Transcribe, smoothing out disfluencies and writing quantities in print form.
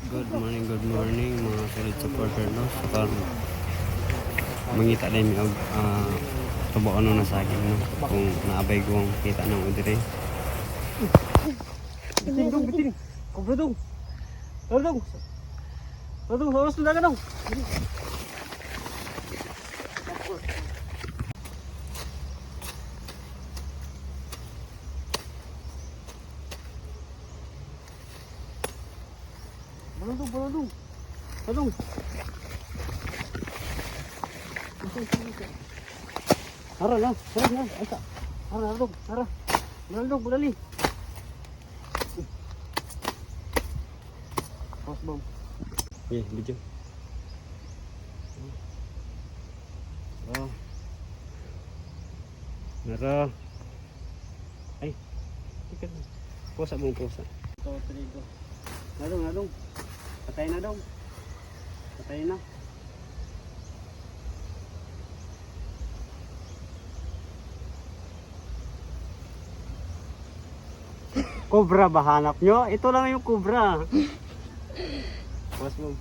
Good morning mga solid supporter no. So mangita din og tubo ano na sa akin no. Kung naabay ko ang kita ng udire. Biting. Kubradong. Radong. Radong, oras na dagan dong. Baladong. Radong. Hara na. Asa. Hara, radong. Hara. Baladong, bulali. Pas bom. Okay, video. Oh. Nara. Ay. Tikat. Pusa mong pusa. Ito, trigo. Nadong. Patay na daw. Patay na. Cobra ba hanap nyo? Ito lang yung cobra. Pusa mo.